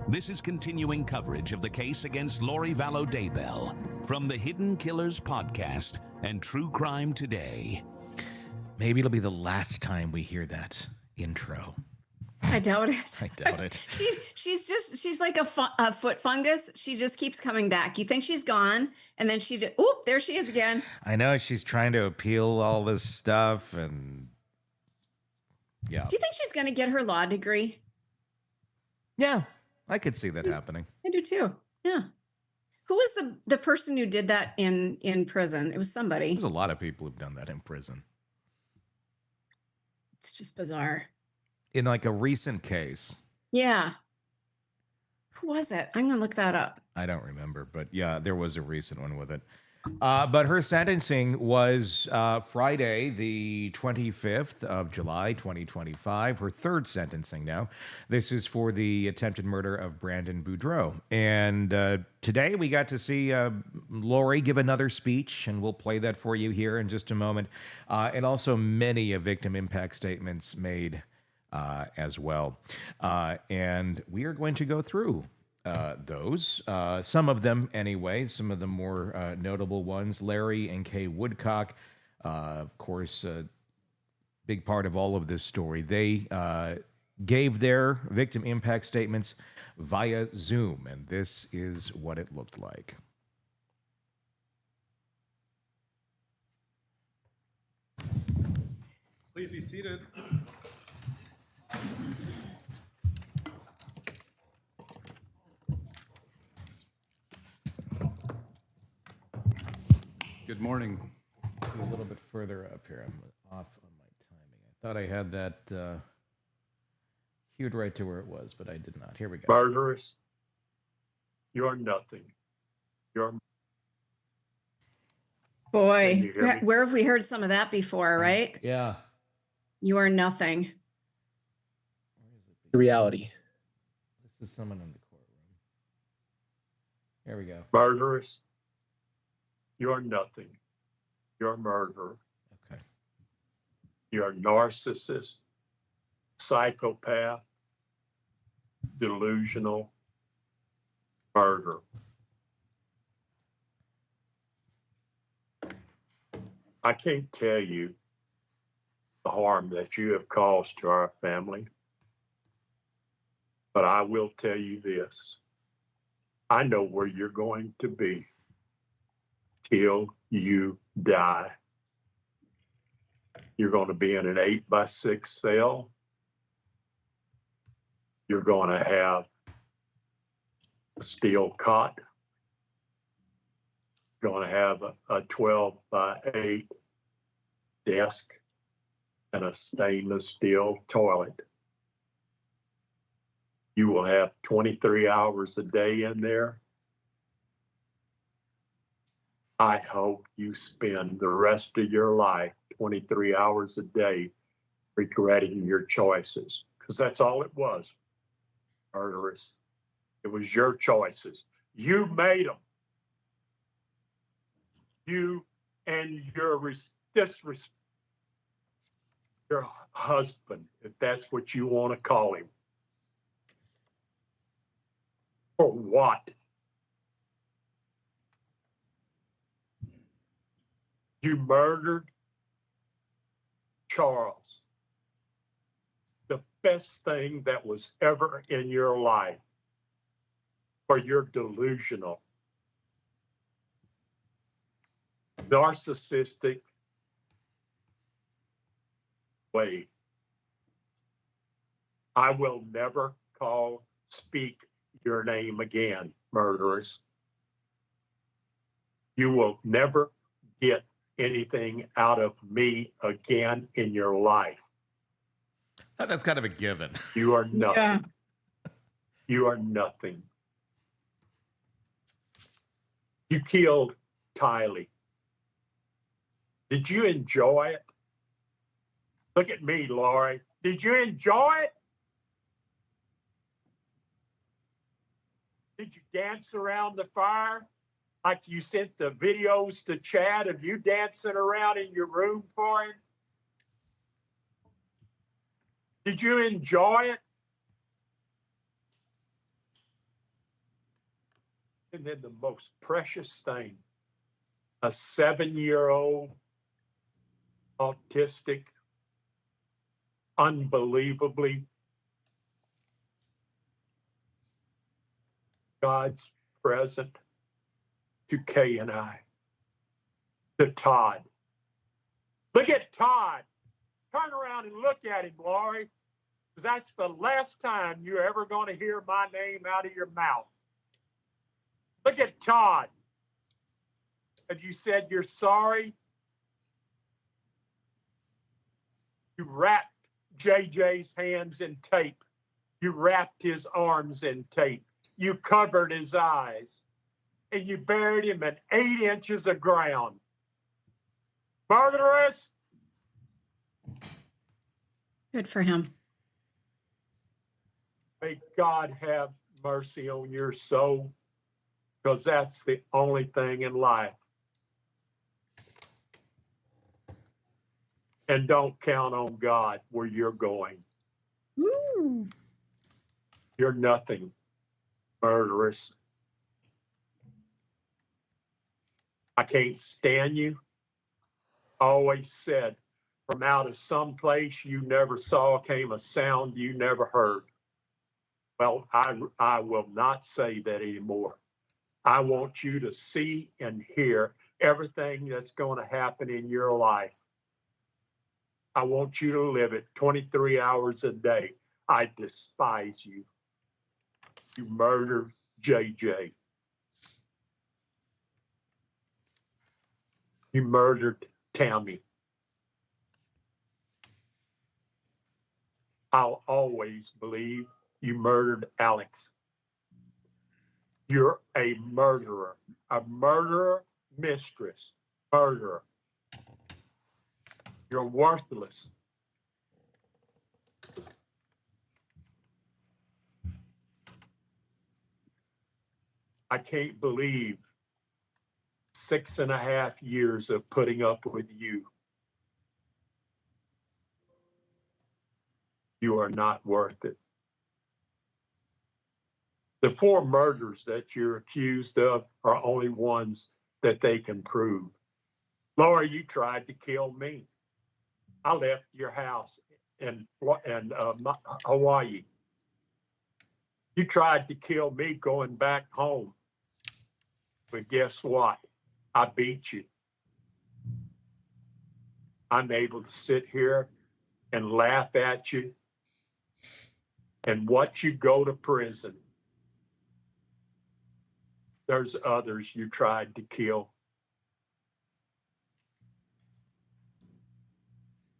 This is continuing coverage of the case against Vallow Daybell from the Hidden Killers podcast and True Crime Today. Maybe it'll be the last time we hear that intro. I doubt it. I doubt it. She's like a foot fungus. She just keeps coming back. You think she's gone, and then there she is again. I know she's trying to appeal all this stuff, and yeah. Do you think she's going to get her law degree? Yeah, I could see that happening. I do too. Yeah. Who was the person who did that in prison? It was somebody. There's a lot of people who've done that in prison. It's just bizarre. In like a recent case. Yeah. Who was it? I'm going to look that up. I don't remember, but yeah, there was a recent one with it. But her sentencing was Friday, the 25th of July, 2025. Her third sentencing now. This is for the attempted murder of Brandon Boudreaux. And today we got to see Lori give another speech, and we'll play that for you here in just a moment. And also many victim impact statements made as well. And we are going to go through those, some of them anyway, some of the more notable ones. Larry and Kay Woodcock, of course, big part of all of this story. They gave their victim impact statements via Zoom, and this is what it looked like. Please be seated. Good morning. A little bit further up here. I'm off on my timing. I thought I had that cued right to where it was, but I did not. Here we go. Murderess, you're nothing. You're. Boy, where have we heard some of that before, right? Yeah. You are nothing. Where is it? Reality. This is someone in the courtroom. Here we go. Murderess, you're nothing. You're a murderer. Okay. You're a narcissist, psychopath, delusional, murderer. I can't tell you the harm that you have caused to our family, but I will tell you this. I know where you're going to be till you die. You're going to be in an 8x6 cell. You're going to have a steel cot. You're going to have a 12x8 desk and a stainless steel toilet. You will have 23 hours a day in there. I hope you spend the rest of your life, 23 hours a day, regretting your choices, because that's all it was, murderess. It was your choices. You made them. You and your husband, if that's what you want to call him. For what? You murdered Charles, the best thing that was ever in your life, for your delusional, narcissistic way. I will never speak your name again, murderers. You will never get anything out of me again in your life. That's kind of a given. You are nothing. Yeah. You are nothing. You killed Tylee. Did you enjoy it? Look at me, Lori. Did you enjoy it? Did you dance around the fire like you sent the videos to Chad of you dancing around in your room for him? Did you enjoy it? And then the most precious thing, a 7-year-old autistic, unbelievably God's present to Kay and I, to Todd. Look at Todd. Turn around and look at him, Laurie, because that's the last time you're ever going to hear my name out of your mouth. Look at Todd. Have you said you're sorry? You wrapped JJ's hands in tape. You wrapped his arms in tape. You covered his eyes. And you buried him in 8 inches of ground. Murderess! Good for him. May God have mercy on your soul, because that's the only thing in life. And don't count on God where you're going. Woo. You're nothing, murderess. I can't stand you. I always said, from out of some place you never saw came a sound you never heard. Well, I will not say that anymore. I want you to see and hear everything that's going to happen in your life. I want you to live it 23 hours a day. I despise you. You murdered JJ. You murdered Tammy. I'll always believe you murdered Alex. You're a murderer mistress, murderer. You're worthless. I can't believe 6.5 years of putting up with you. You are not worth it. The 4 murders that you're accused of are only ones that they can prove. Laura, you tried to kill me. I left your house in Hawaii. You tried to kill me going back home. But guess what? I beat you. I'm able to sit here and laugh at you and watch you go to prison. There's others you tried to kill.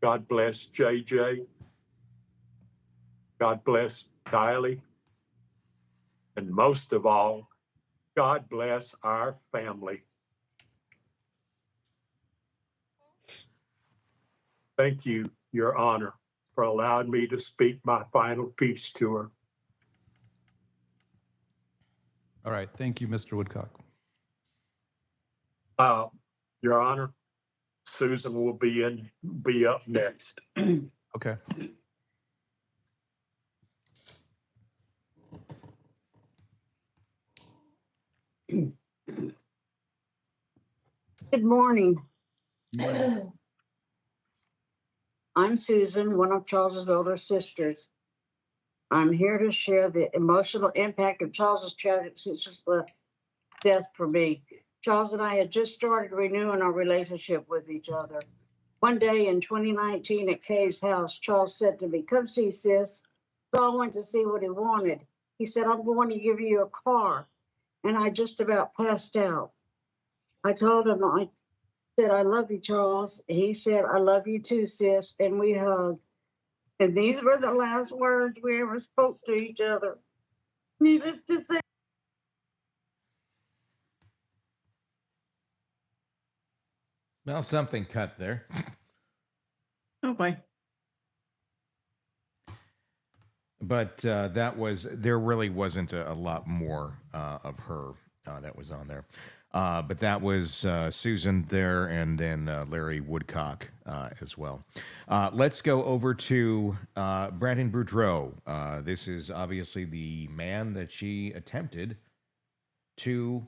God bless JJ. God bless Kylie. And most of all, God bless our family. Thank you, Your Honor, for allowing me to speak my final piece to her. All right. Thank you, Mr. Woodcock. Your Honor, Susan will be up next. Okay. Good morning. I'm Susan, one of Charles's older sisters. I'm here to share the emotional impact of Charles's tragic sister's death for me. Charles and I had just started renewing our relationship with each other. One day in 2019 at Kay's house, Charles said to me, "Come see, sis." So I went to see what he wanted. He said, "I'm going to give you a car." And I just about passed out. I told him, I said, "I love you, Charles." He said, "I love you too, sis." And we hugged. And these were the last words we ever spoke to each other. Needless to say, Well, something cut there. Oh boy. But there really wasn't a lot more of her that was on there. But that was Susan there, and then Larry Woodcock as well. Let's go over to Brandon Boudreaux. This is obviously the man that she attempted to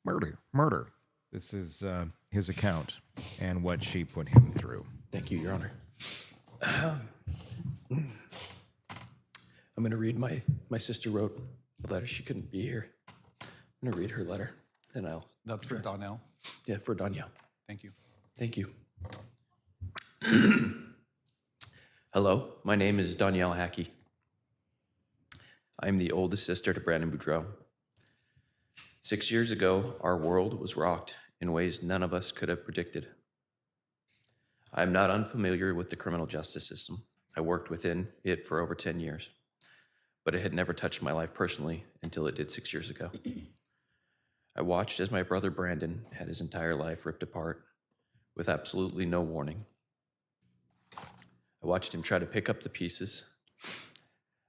murder. This is his account and what she put him through. Thank you, Your Honor. I'm going to read my sister wrote a letter. She couldn't be here. I'm going to read her letter, and I'll... That's for Donnell. Yeah, for Danielle. Thank you. Thank you. Hello, my name is Danielle Hackey. I'm the oldest sister to Brandon Boudreaux. 6 years ago, our world was rocked in ways none of us could have predicted. I'm not unfamiliar with the criminal justice system. I worked within it for over 10 years, but it had never touched my life personally until it did 6 years ago. I watched as my brother Brandon had his entire life ripped apart with absolutely no warning. I watched him try to pick up the pieces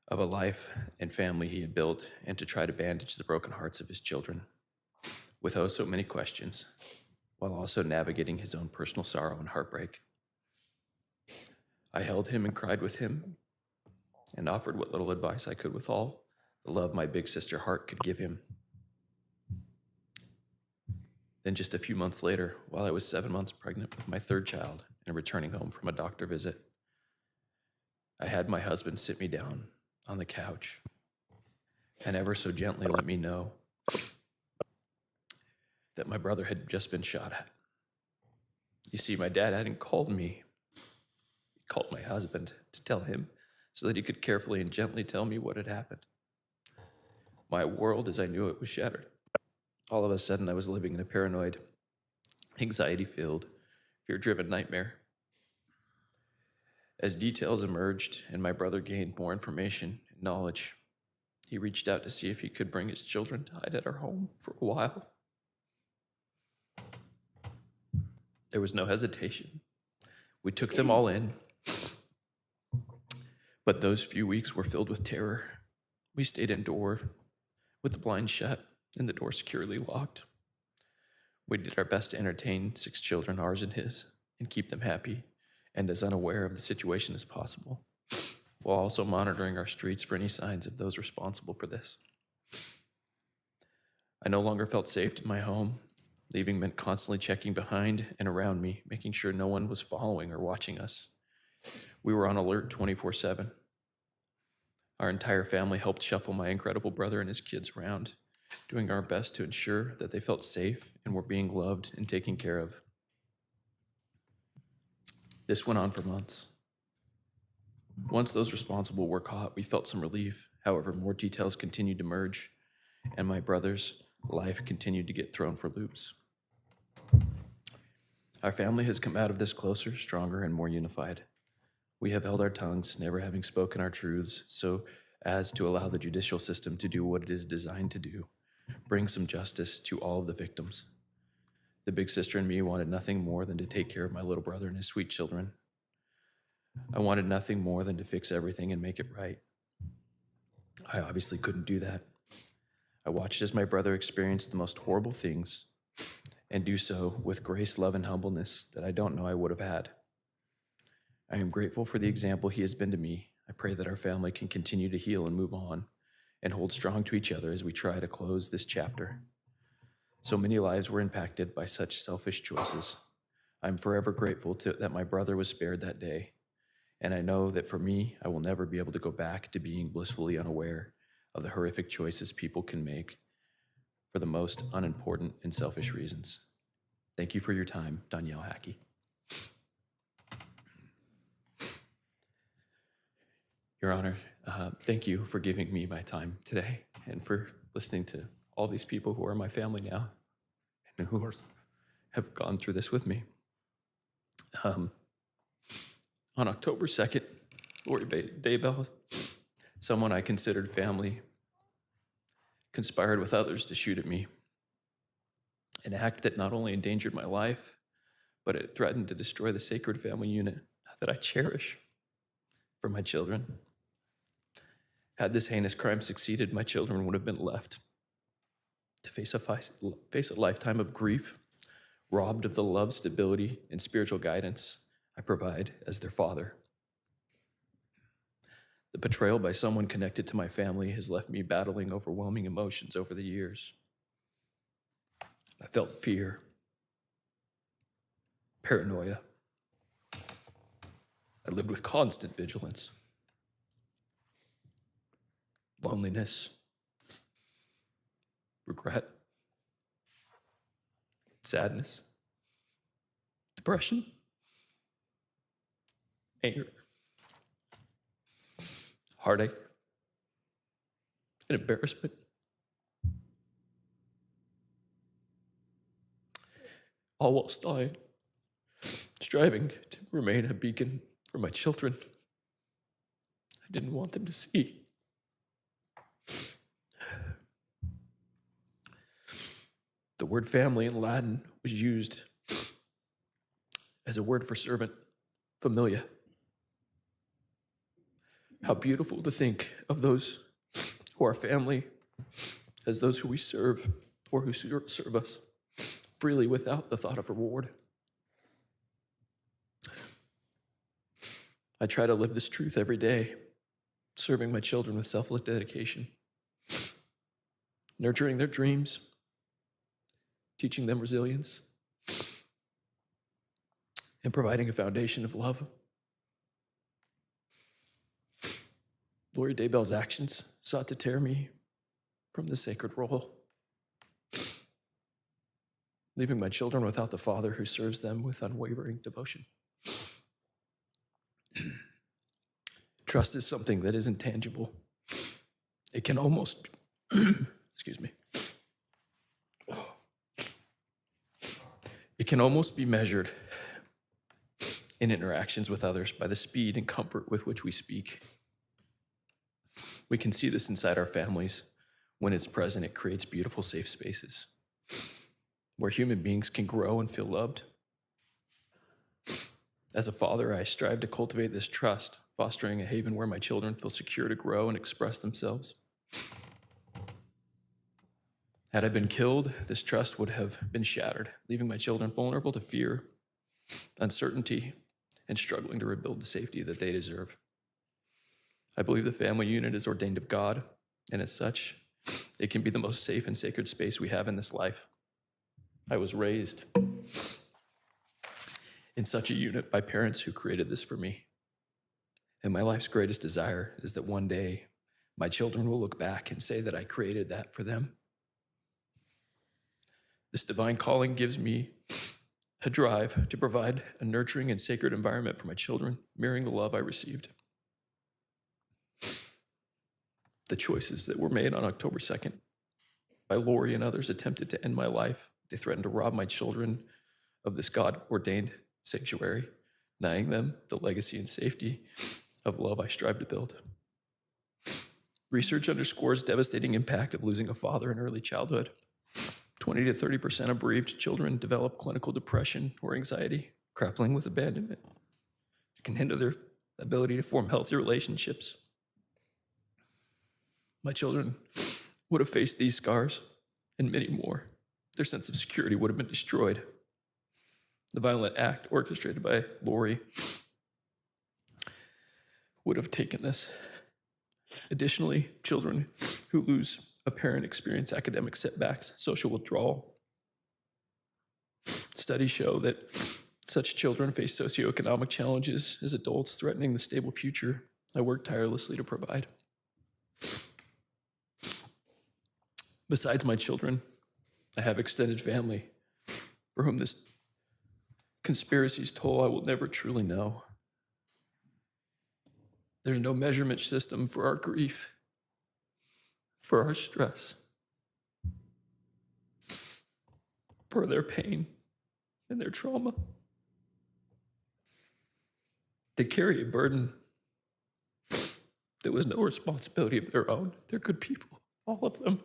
of a life and family he had built and to try to bandage the broken hearts of his children with oh so many questions, while also navigating his own personal sorrow and heartbreak. I held him and cried with him and offered what little advice I could with all the love my big sister heart could give him. Then just a few months later, while I was 7 months pregnant with my third child and returning home from a doctor visit, I had my husband sit me down on the couch and ever so gently let me know that my brother had just been shot at. You see, my dad hadn't called me. He called my husband to tell him so that he could carefully and gently tell me what had happened. My world, as I knew it, was shattered. All of a sudden, I was living in a paranoid, anxiety-filled, fear-driven nightmare. As details emerged and my brother gained more information and knowledge, he reached out to see if he could bring his children to hide at our home for a while. There was no hesitation. We took them all in, but those few weeks were filled with terror. We stayed indoors with the blinds shut and the door securely locked. We did our best to entertain 6 children, ours and his, and keep them happy and as unaware of the situation as possible, while also monitoring our streets for any signs of those responsible for this. I no longer felt safe in my home. Leaving meant constantly checking behind and around me, making sure no one was following or watching us. We were on alert 24/7. Our entire family helped shuffle my incredible brother and his kids around, doing our best to ensure that they felt safe and were being loved and taken care of. This went on for months. Once those responsible were caught, we felt some relief. However, more details continued to merge, and my brother's life continued to get thrown for loops. Our family has come out of this closer, stronger, and more unified. We have held our tongues, never having spoken our truths, so as to allow the judicial system to do what it is designed to do, bring some justice to all of the victims. The big sister and me wanted nothing more than to take care of my little brother and his sweet children. I wanted nothing more than to fix everything and make it right. I obviously couldn't do that. I watched as my brother experienced the most horrible things and do so with grace, love, and humbleness that I don't know I would have had. I am grateful for the example he has been to me. I pray that our family can continue to heal and move on and hold strong to each other as we try to close this chapter. So many lives were impacted by such selfish choices. I'm forever grateful that my brother was spared that day. And I know that for me, I will never be able to go back to being blissfully unaware of the horrific choices people can make for the most unimportant and selfish reasons. Thank you for your time, Danielle Hackey. Your Honor, thank you for giving me my time today and for listening to all these people who are my family now and who have gone through this with me. On October 2nd, Larry Daybell, someone I considered family, conspired with others to shoot at me, an act that not only endangered my life, but it threatened to destroy the sacred family unit that I cherish for my children. Had this heinous crime succeeded, my children would have been left to face a lifetime of grief, robbed of the love, stability, and spiritual guidance I provide as their father. The betrayal by someone connected to my family has left me battling overwhelming emotions over the years. I felt fear, paranoia. I lived with constant vigilance, loneliness, regret, sadness, depression, anger, heartache, and embarrassment. All whilst striving to remain a beacon for my children. I didn't want them to see. The word family in Latin was used as a word for servant, familia. How beautiful to think of those who are family as those who we serve or who serve us freely without the thought of reward. I try to live this truth every day, serving my children with selfless dedication, nurturing their dreams, teaching them resilience, and providing a foundation of love. Larry Daybell's actions sought to tear me from the sacred role, leaving my children without the father who serves them with unwavering devotion. Trust is something that is intangible. It can almost, excuse me. It can almost be measured in interactions with others by the speed and comfort with which we speak. We can see this inside our families. When it's present, it creates beautiful, safe spaces where human beings can grow and feel loved. As a father, I strive to cultivate this trust, fostering a haven where my children feel secure to grow and express themselves. Had I been killed, this trust would have been shattered, leaving my children vulnerable to fear, uncertainty, and struggling to rebuild the safety that they deserve. I believe the family unit is ordained of God, and as such, it can be the most safe and sacred space we have in this life. I was raised in such a unit by parents who created this for me. And my life's greatest desire is that one day my children will look back and say that I created that for them. This divine calling gives me a drive to provide a nurturing and sacred environment for my children, mirroring the love I received. The choices that were made on October 2nd by Lori and others attempted to end my life. They threatened to rob my children of this God-ordained sanctuary, denying them the legacy and safety of love I strive to build. Research underscores devastating impact of losing a father in early childhood. 20 to 30% of bereaved children develop clinical depression or anxiety, grappling with abandonment. It can hinder their ability to form healthy relationships. My children would have faced these scars and many more. Their sense of security would have been destroyed. The violent act orchestrated by Lori would have taken this. Additionally, children who lose a parent experience academic setbacks, social withdrawal. Studies show that such children face socioeconomic challenges as adults, threatening the stable future I work tirelessly to provide. Besides my children, I have extended family for whom this conspiracy's toll I will never truly know. There's no measurement system for our grief, for our stress, for their pain and their trauma. They carry a burden that was no responsibility of their own. They're good people, all of them.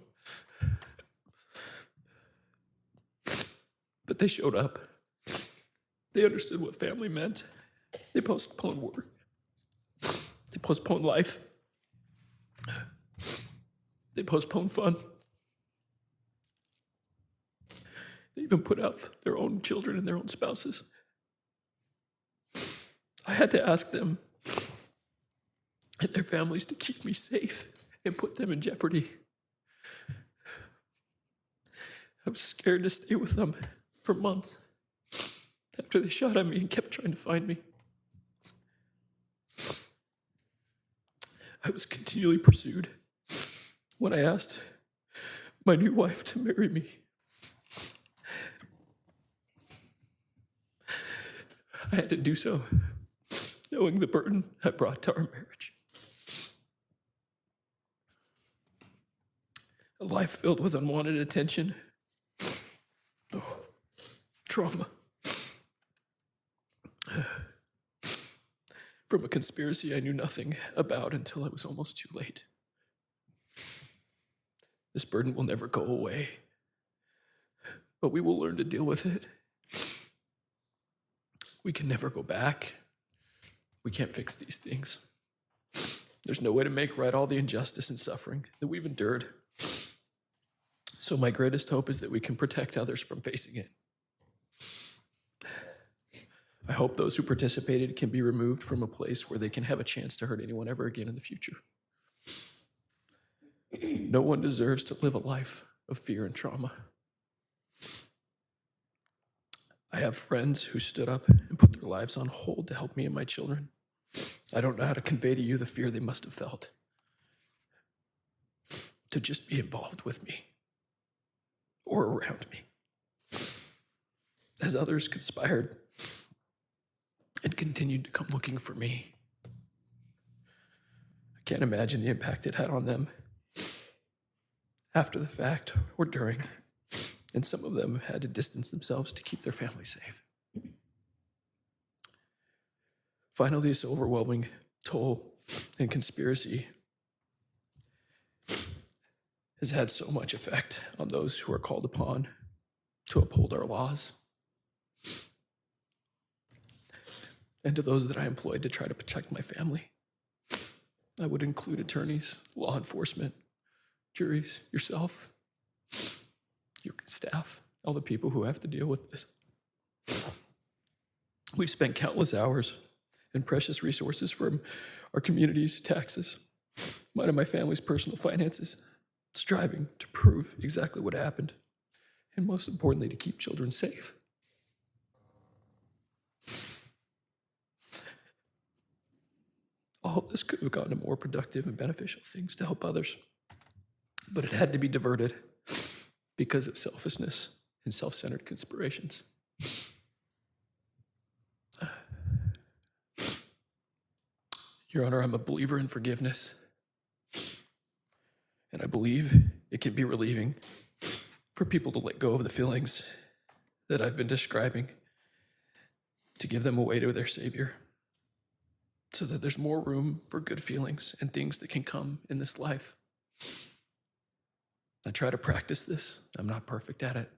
But they showed up. They understood what family meant. They postponed work. They postponed life. They postponed fun. They even put out their own children and their own spouses. I had to ask them and their families to keep me safe and put them in jeopardy. I was scared to stay with them for months after they shot at me and kept trying to find me. I was continually pursued when I asked my new wife to marry me. I had to do so, knowing the burden I brought to our marriage. A life filled with unwanted attention, trauma, from a conspiracy I knew nothing about until it was almost too late. This burden will never go away, but we will learn to deal with it. We can never go back. We can't fix these things. There's no way to make right all the injustice and suffering that we've endured. So my greatest hope is that we can protect others from facing it. I hope those who participated can be removed from a place where they can have a chance to hurt anyone ever again in the future. No one deserves to live a life of fear and trauma. I have friends who stood up and put their lives on hold to help me and my children. I don't know how to convey to you the fear they must have felt to just be involved with me or around me. As others conspired and continued to come looking for me. I can't imagine the impact it had on them after the fact or during, and some of them had to distance themselves to keep their family safe. Finally, this overwhelming toll and conspiracy has had so much effect on those who are called upon to uphold our laws, and to those that I employed to try to protect my family. I would include attorneys, law enforcement, juries, yourself, your staff, all the people who have to deal with this. We've spent countless hours and precious resources from our community's taxes, mine and my family's personal finances, striving to prove exactly what happened, and most importantly, to keep children safe. All of this could have gone to more productive and beneficial things to help others, but it had to be diverted because of selfishness and self-centered conspirations. Your Honor, I'm a believer in forgiveness, and I believe it can be relieving for people to let go of the feelings that I've been describing, to give them away to their Savior, so that there's more room for good feelings and things that can come in this life. I try to practice this. I'm not perfect at it,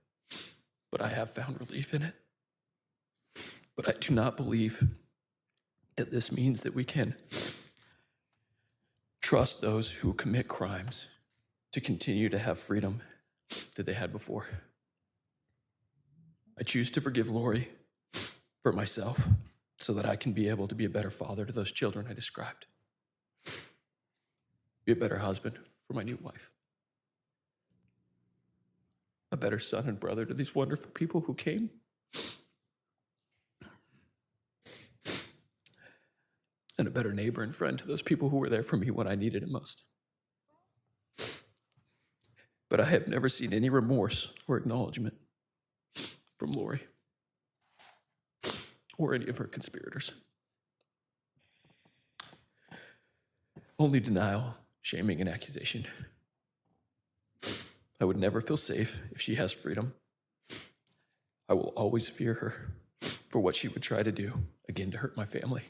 but I have found relief in it. But I do not believe that this means that we can trust those who commit crimes to continue to have freedom that they had before. I choose to forgive Lori for myself so that I can be able to be a better father to those children I described. Be a better husband for my new wife. A better son and brother to these wonderful people who came. And a better neighbor and friend to those people who were there for me when I needed it most. But I have never seen any remorse or acknowledgement from Lori or any of her conspirators. Only denial, shaming, and accusation. I would never feel safe if she has freedom. I will always fear her for what she would try to do, again, to hurt my family.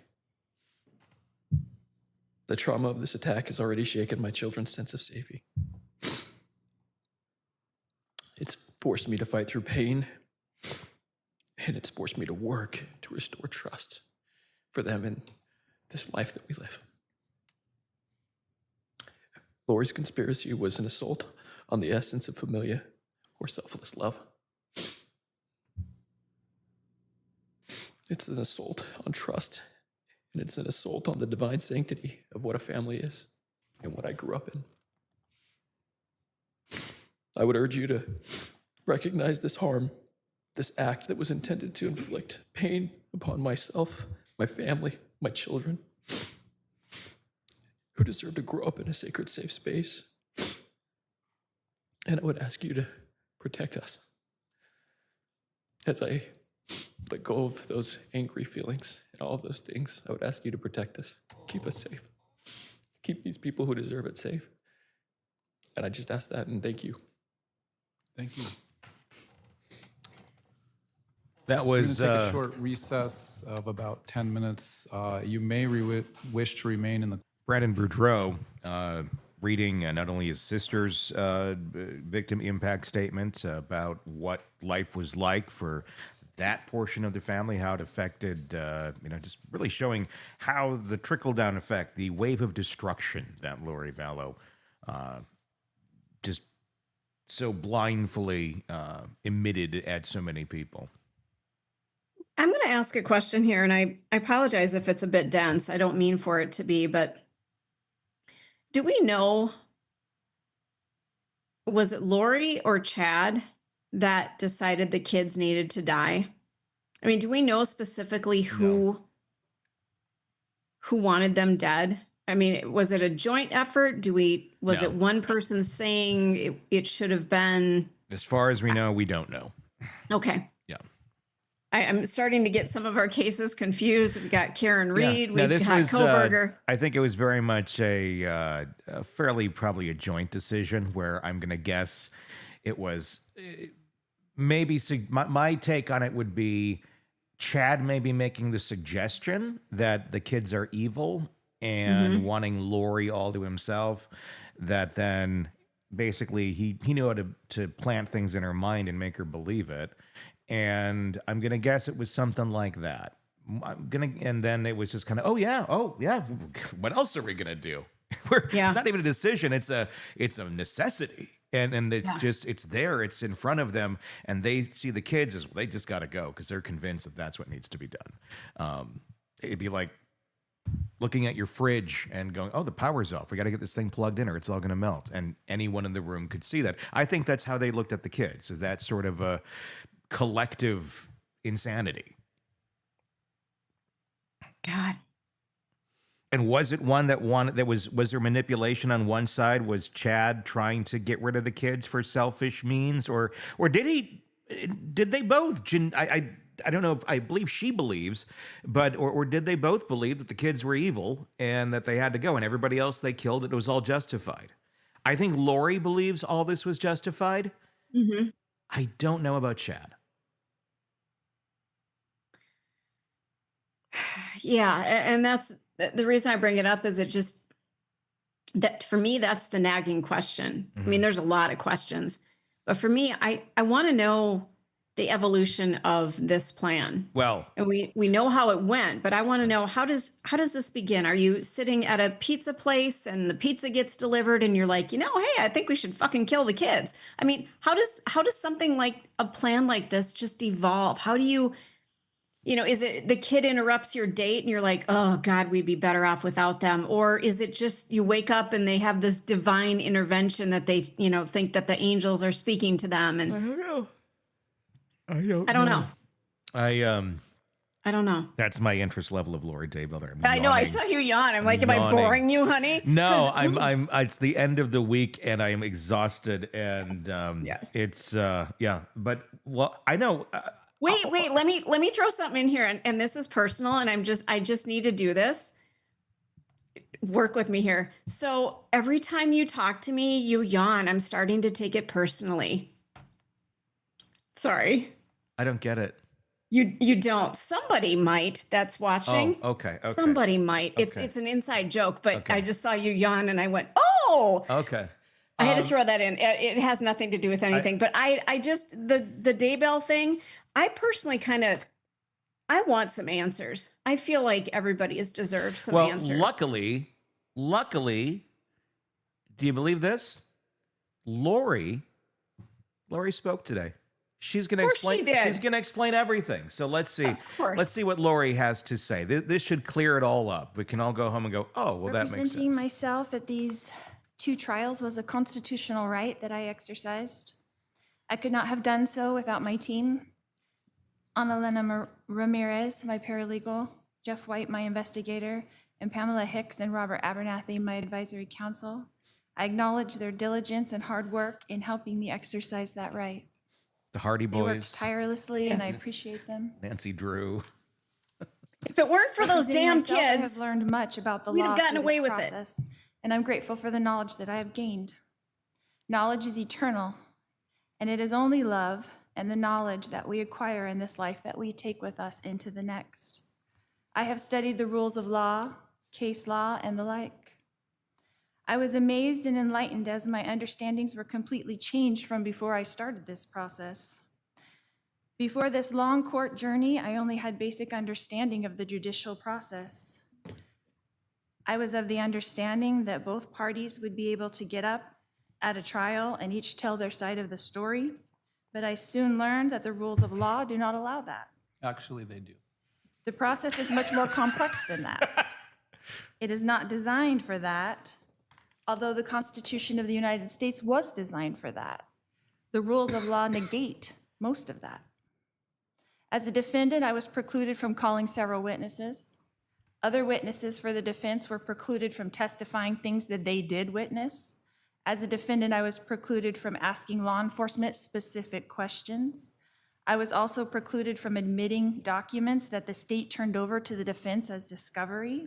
The trauma of this attack has already shaken my children's sense of safety. It's forced me to fight through pain, and it's forced me to work to restore trust for them in this life that we live. Lori's conspiracy was an assault on the essence of familia or selfless love. It's an assault on trust, and it's an assault on the divine sanctity of what a family is and what I grew up in. I would urge you to recognize this harm, this act that was intended to inflict pain upon myself, my family, my children, who deserve to grow up in a sacred, safe space. And I would ask you to protect us. As I let go of those angry feelings and all of those things, I would ask you to protect us, keep us safe, keep these people who deserve it safe. And I just ask that and thank you. Thank you. That We're was going to take a short recess of about 10 minutes. You may wish to remain in the... Brandon Boudreaux reading not only his sister's victim impact statement about what life was like for that portion of the family, how it affected, just really showing how the trickle-down effect, the wave of destruction that Larry Vallow just so blindly emitted at so many people. I'm going to ask a question here, and I apologize if it's a bit dense. I don't mean for it to be, but do we know, was it Lori or Chad that decided the kids needed to die? I mean, do we know specifically who wanted them dead? I mean, was it a joint effort? Was No. it one person saying it should have been? As far as we know, we don't know. Okay. Yeah. I'm starting to get some of our cases confused. We got Karen Reed. No, We've this got was, Koberger. I think it was very much a fairly probably a joint decision where I'm going to guess it was maybe my take on it would be Chad maybe making the suggestion that the kids are evil and wanting Lori all to himself, that then basically he knew how to plant things in her mind and make her believe it. And I'm going to guess it was something like that. And then it was just kind of, oh yeah. What else are we going to do? It's not even a decision. It's a necessity. And it's just, it's there, it's in front of them. And they see the kids as, they just got to go because they're convinced that that's what needs to be done. It'd be like looking at your fridge and going, oh, the power's off. We got to get this thing plugged in or it's all going to melt. And anyone in the room could see that. I think that's how they looked at the kids. So that's sort of a collective insanity. God. And was it one that was there manipulation on one side? Was Chad trying to get rid of the kids for selfish means, or did they both? I don't know if I believe she believes, but or did they both believe that the kids were evil and that they had to go, and everybody else they killed, it was all justified? I think Lori believes all this was justified. Mm-hmm. I don't know about Chad. Yeah, and that's the reason I bring it up is it just that for me, that's the nagging question. I mean, there's a lot of questions, but for me, I want to know the evolution of this plan. Well, and we know how it went, but I want to know how does this begin? Are you sitting at a pizza place and the pizza gets delivered and you're like, hey, I think we should fucking kill the kids. I mean, how does something like a plan like this just evolve? How do you, is it the kid interrupts your date and you're like, oh God, we'd be better off without them? Or is it just you wake up and they have this divine intervention that they, think that the angels are speaking to them? And I don't know. I don't know. That's my interest level of Larry Daybell. I know. I saw you yawn. I'm like, am I boring you, honey? No, I'm. It's the end of the week, and I am exhausted. And yes. It's But I know. Wait. Let me throw something in here, and this is personal, and I just need to do this. Work with me here. So every time you talk to me, you yawn. I'm starting to take it personally. Sorry. I don't get it. You don't. Somebody might that's watching. Oh, okay. Somebody might. Okay. It's an inside joke, but Okay. I just saw you yawn and I went, oh. Okay. I had to throw that in. It has nothing to do with anything, but I just the Daybell thing, I personally I want some answers. I feel like everybody has deserved some answers. Luckily, do you believe this? Lori spoke today. She's going to explain. She's going to explain everything. So let's see. Let's see what Lori has to say. This should clear it all up. We can all go home and go, oh, well, that makes sense. Representing myself at these 2 trials was a constitutional right that I exercised. I could not have done so without my team. Annalena Ramirez, my paralegal, Jeff White, my investigator, and Pamela Hicks and Robert Abernathy, my advisory counsel. I acknowledge their diligence and hard work in helping me exercise that right. The Hardy They worked Boys, tirelessly, and I appreciate them. Nancy Drew. If it weren't for those Representing damn myself, I have kids, learned much about the we'd law have gotten through away this with it. process, and I'm grateful for the knowledge that I have gained. Knowledge is eternal, and it is only love and the knowledge that we acquire in this life that we take with us into the next. I have studied the rules of law, case law, and the like. I was amazed and enlightened as my understandings were completely changed from before I started this process. Before this long court journey, I only had basic understanding of the judicial process. I was of the understanding that both parties would be able to get up at a trial and each tell their side of the story, but I soon learned that the rules of law do not allow that. Actually, they do. The process is much more complex than that. It is not designed for that, although the Constitution of the United States was designed for that. The rules of law negate most of that. As a defendant, I was precluded from calling several witnesses. Other witnesses for the defense were precluded from testifying things that they did witness. As a defendant, I was precluded from asking law enforcement specific questions. I was also precluded from admitting documents that the state turned over to the defense as discovery.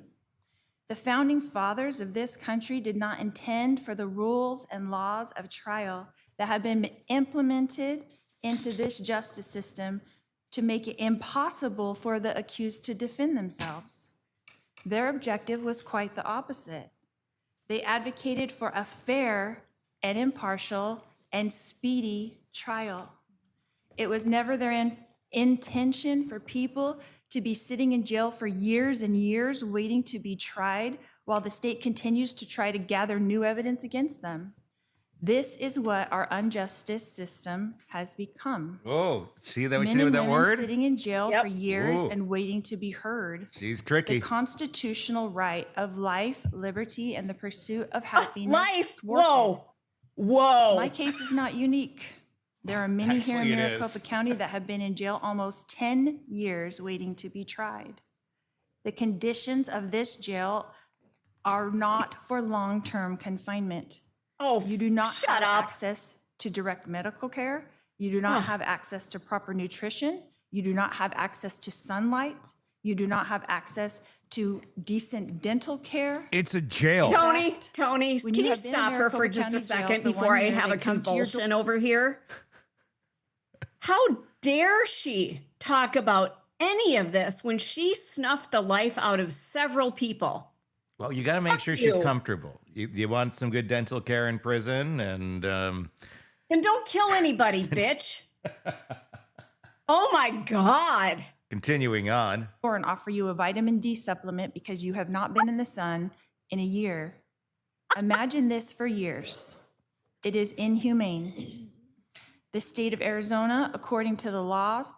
The founding fathers of this country did not intend for the rules and laws of trial that have been implemented into this justice system to make it impossible for the accused to defend themselves. Their objective was quite the opposite. They advocated for a fair and impartial and speedy trial. It was never their intention for people to be sitting in jail for years and years waiting to be tried while the state continues to try to gather new evidence against them. This is what our unjustice system has become. Oh, see that what Men you did with and that women word? sitting in jail Yep. for years Ooh. and waiting to be heard. She's The tricky. constitutional right of life, liberty, and the pursuit of happiness. life. thwarted. Whoa. My case is not unique. There are many here in Actually, it Maricopa is. County that have been in jail almost 10 years waiting to be tried. The conditions of this jail are not for long-term confinement. Oh, You do not shut have up. access to direct medical care. You do not have access to proper nutrition. You do not have access to sunlight. You do not have access to decent dental care. It's a jail. Tony, fact, Tony, when can you you have been in stop her for Maricopa just a County Jail second for before 1 I year, have they a come to your door. convulsion over here? How dare she talk about any of this when she snuffed the life out of several people? Well, you got to make sure she's you. comfortable. You want some good dental care in prison, and And don't kill anybody, bitch. Oh my God. continuing on. And offer you a vitamin D supplement because you have not been in the sun in a year. Imagine this for years. It is inhumane. The state of Arizona, according to the laws,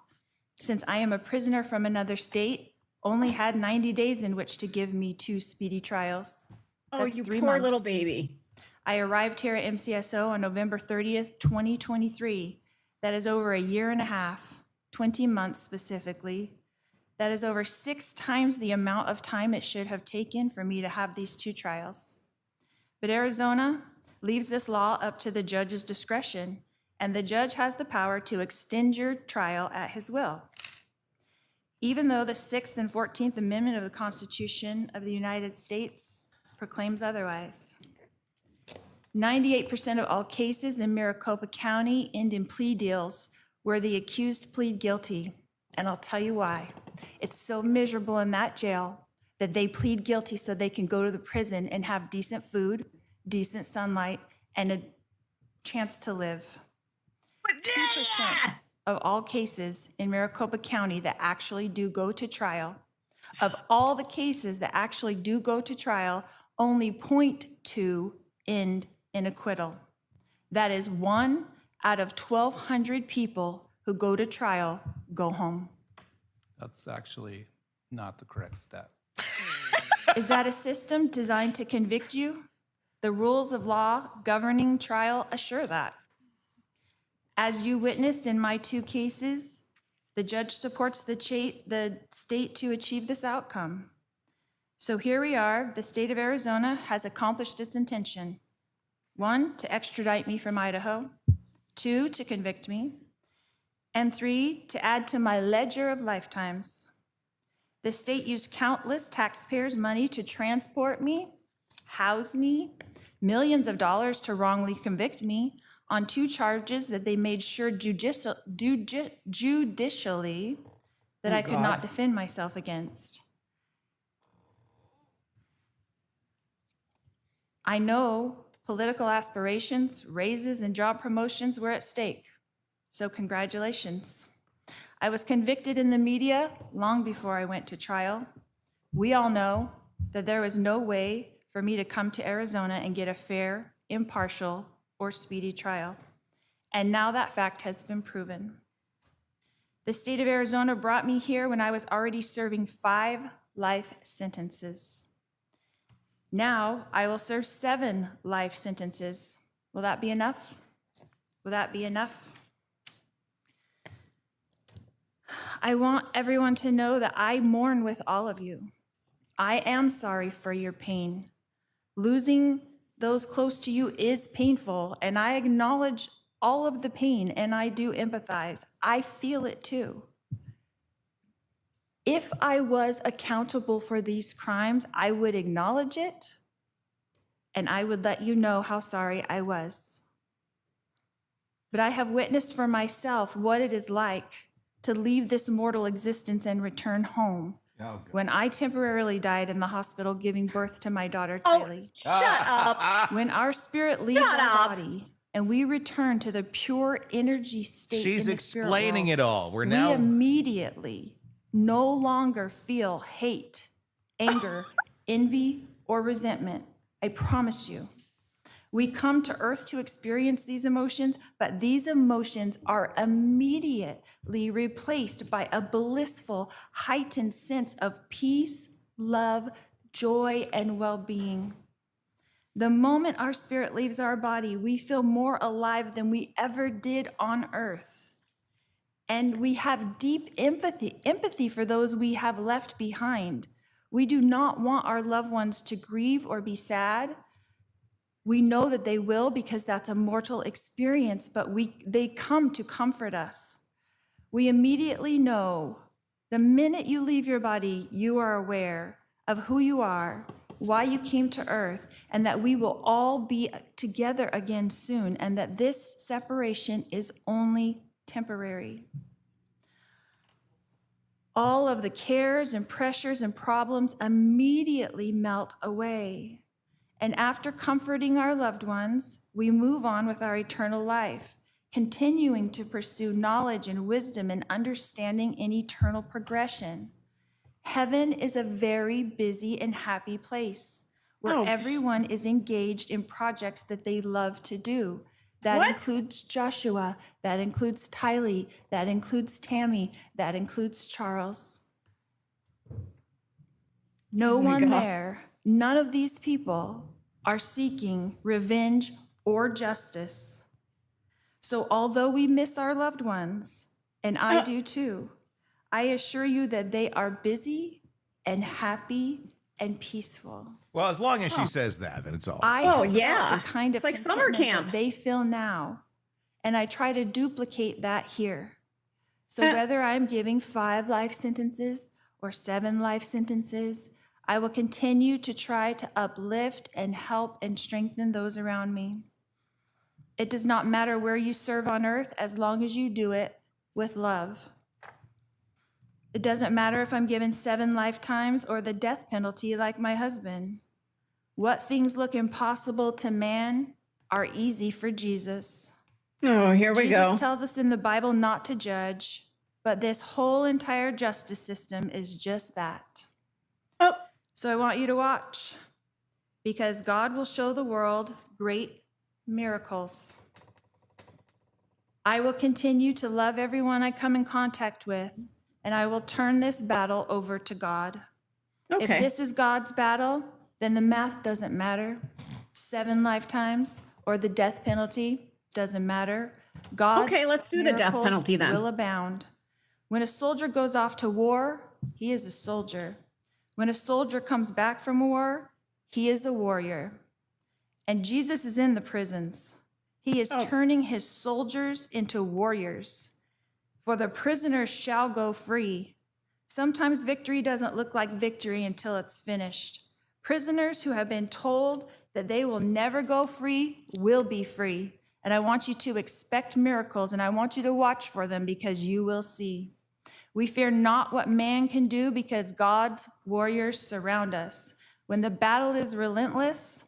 since I am a prisoner from another state, only had 90 days in which to give me 2 speedy trials. Oh, That's you 3 poor little months. baby. I arrived here at MCSO on November 30th, 2023. That is over a year and a half, 20 months specifically. That is over 6 times the amount of time it should have taken for me to have these 2 trials. But Arizona leaves this law up to the judge's discretion, and the judge has the power to extend your trial at his will. Even though the 6th and 14th Amendment of the Constitution of the United States proclaims otherwise. 98% of all cases in Maricopa County end in plea deals where the accused plead guilty. And I'll tell you why. It's so miserable in that jail that they plead guilty so they can go to the prison and have decent food, decent sunlight, and a chance to live. 2% of all cases in Maricopa County that actually do go to trial, of all the cases that actually do go to trial, only 0.2 end in acquittal. That is 1 out of 1,200 people who go to trial go home. That's actually not the correct stat. Is that a system designed to convict you? The rules of law governing trial assure that. As you witnessed in my 2 cases, the judge supports the state to achieve this outcome. So here we are. The state of Arizona has accomplished its intention. 1, to extradite me from Idaho. 2, to convict me. And 3, to add to my ledger of lifetimes. The state used countless taxpayers' money to transport me, house me, millions of dollars to wrongly convict me on 2 charges that they made sure judicially that I could not defend myself against. I know political aspirations, raises, and job promotions were at stake. So congratulations. I was convicted in the media long before I went to trial. We all know that there was no way for me to come to Arizona and get a fair, impartial, or speedy trial. And now that fact has been proven. The state of Arizona brought me here when I was already serving 5 life sentences. Now I will serve 7 life sentences. Will that be enough? Will that be enough? I want everyone to know that I mourn with all of you. I am sorry for your pain. Losing those close to you is painful, and I acknowledge all of the pain, and I do empathize. I feel it too. If I was accountable for these crimes, I would acknowledge it, and I would let you know how sorry I was. But I have witnessed for myself what it is like to leave this mortal existence and return home. When I temporarily died in the hospital giving birth to my daughter, Tylee. Shut up. When our spirit leaves our body and we return to the pure energy state She's in the spirit explaining world, it all. we immediately no longer feel hate, anger, envy, or resentment. I promise you. We come to earth to experience these emotions, but these emotions are immediately replaced by a blissful, heightened sense of peace, love, joy, and well-being. The moment our spirit leaves our body, we feel more alive than we ever did on earth. And we have deep empathy for those we have left behind. We do not want our loved ones to grieve or be sad. We know that they will because that's a mortal experience, but they come to comfort us. We immediately know the minute you leave your body, you are aware of who you are, why you came to earth, and that we will all be together again soon, and that this separation is only temporary. All of the cares and pressures and problems immediately melt away. And after comforting our loved ones, we move on with our eternal life, continuing to pursue knowledge and wisdom and understanding in eternal progression. Heaven is a very busy and happy place where everyone is engaged in projects that they love to do. That includes Joshua, that includes Tylee, that includes Tammy, that includes Charles. No one there, none of these people are seeking revenge or justice. So although we miss our loved ones, and I do too, I assure you that they are busy and happy and peaceful. Well, as long as she says that, then it's all. I have felt yeah. the kind It's of like summer contentment camp. that they feel now, and I try to duplicate that here. So whether I'm giving 5 life sentences or 7 life sentences, I will continue to try to uplift and help and strengthen those around me. It does not matter where you serve on earth as long as you do it with love. It doesn't matter if I'm given 7 lifetimes or the death penalty like my husband. What things look impossible to man are easy for Jesus. Oh, here we go. Jesus tells us in the Bible not to judge, but this whole entire justice system is just that. Oh. So I want you to watch, because God will show the world great miracles. I will continue to love everyone I come in contact with, and I will turn this battle over to God. Okay. If this is God's battle, then the math doesn't matter. 7 lifetimes or the death penalty doesn't matter. God's Okay, let's do the death miracles penalty then. will abound. When a soldier goes off to war, he is a soldier. When a soldier comes back from war, he is a warrior. And Jesus is in the prisons. He is turning his soldiers into warriors. For the prisoners shall go free. Sometimes victory doesn't look like victory until it's finished. Prisoners who have been told that they will never go free will be free. And I want you to expect miracles, and I want you to watch for them, because you will see. We fear not what man can do, because God's warriors surround us. When the battle is relentless,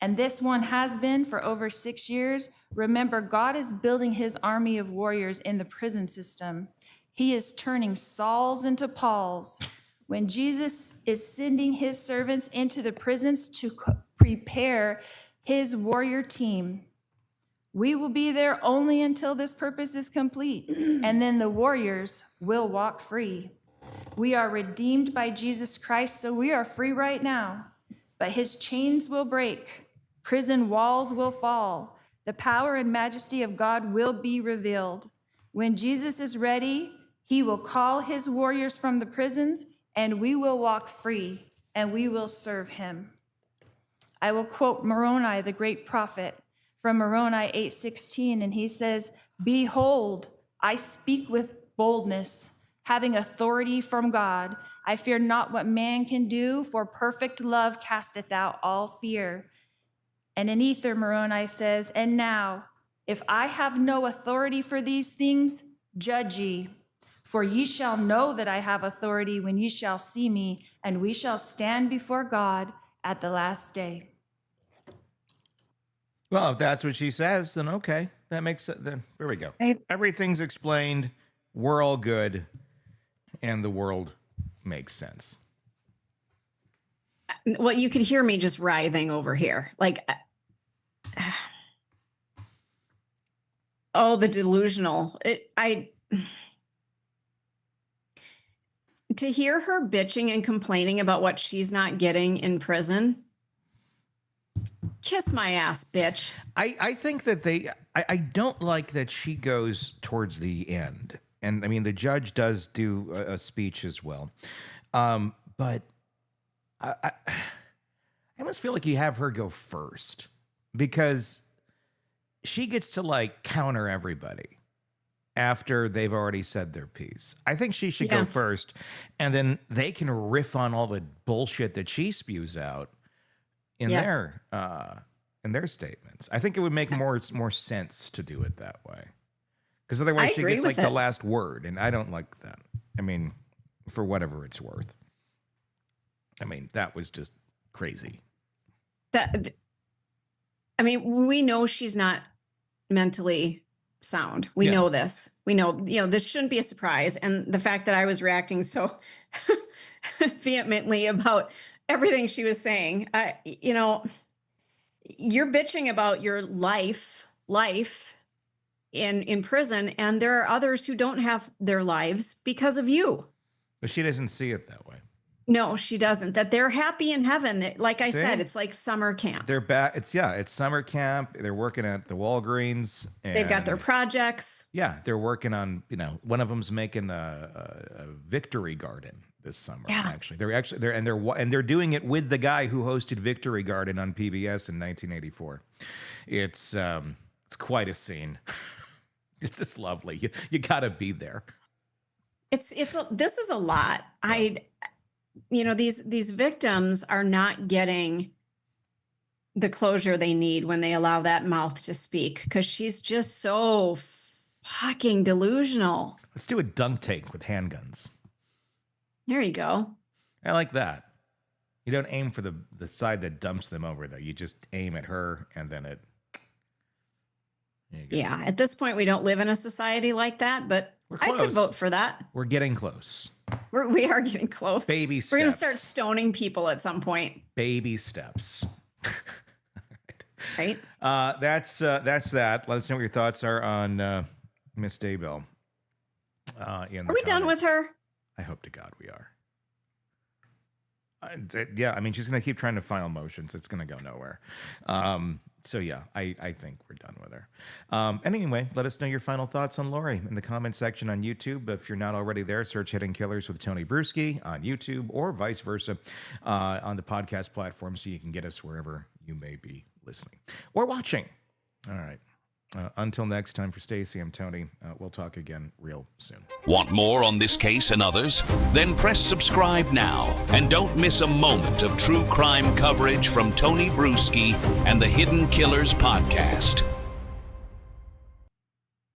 and this one has been for over 6 years, remember, God is building his army of warriors in the prison system. He is turning Sauls into Pauls. When Jesus is sending his servants into the prisons to prepare his warrior team, we will be there only until this purpose is complete, and then the warriors will walk free. We are redeemed by Jesus Christ, so we are free right now. But his chains will break, prison walls will fall, the power and majesty of God will be revealed. When Jesus is ready, he will call his warriors from the prisons, and we will walk free, and we will serve him. I will quote Moroni, the great prophet, from Moroni 8:16, and he says, "Behold, I speak with boldness, having authority from God. I fear not what man can do, for perfect love casteth out all fear." And in Ether, Moroni says, "And now, if I have no authority for these things, judge ye. For ye shall know that I have authority when ye shall see me, and we shall stand before God at the last day." Well, if that's what she says, then okay. That makes it. Then there we go. Everything's explained. We're all good. And the world makes sense. Well, you could hear me just writhing over here. Like, oh, the delusional. To hear her bitching and complaining about what she's not getting in prison, kiss my ass, bitch. I think that I don't like that she goes towards the end. And I mean, the judge does do a speech as well. But I almost feel like you have her go first, because she gets to like counter everybody after they've already said their piece. I think she should go first, and then they can riff on all the bullshit that she spews out in their statements. I think it would make more sense to do it that way, because otherwise she gets like the last word, and I don't like that. I mean, for whatever it's worth. I mean, that was just crazy. I mean, we know she's not mentally sound. We know this. We know, this shouldn't be a surprise. And the fact that I was reacting so vehemently about everything she was saying, you're bitching about your life in prison, and there are others who don't have their lives because of you. But she doesn't see it that way. No, she doesn't. That they're happy in heaven. Like I said, it's like summer camp. They're back. It's summer camp. They're working at the Walgreens. And they've got their projects. Yeah, they're working on, one of them's making a victory garden this summer. Yeah. They're doing it with the guy who hosted Victory Garden on PBS in 1984. It's quite a scene. It's just lovely. You got to be there. This is a lot. These victims are not getting the closure they need when they allow that mouth to speak, because she's just so fucking delusional. Let's do a dunk tank with handguns. There you go. I like that. You don't aim for the side that dumps them over, though. You just aim at her, and then it. Yeah, at this point, we don't live in a society like that, but I could vote for that. We're getting close. We are getting close. Baby steps. We're going to start stoning people at some point. Baby steps. Right? That's that. Let us know what your thoughts are on Miss Daybell. Are we done with her? I hope to God we are. Yeah, I mean, she's going to keep trying to file motions. It's going to go nowhere. So yeah, I think we're done with her. Anyway, let us know your final thoughts on Lori in the comment section on YouTube. If you're not already there, search Hidden Killers with Tony Bruschi on YouTube or vice versa on the podcast platform so you can get us wherever you may be listening or watching. All right. Until next time, for Stacy, I'm Tony. We'll talk again real soon. Want more on this case and others? Then press subscribe now and don't miss a moment of true crime coverage from Tony Bruschi and the Hidden Killers podcast.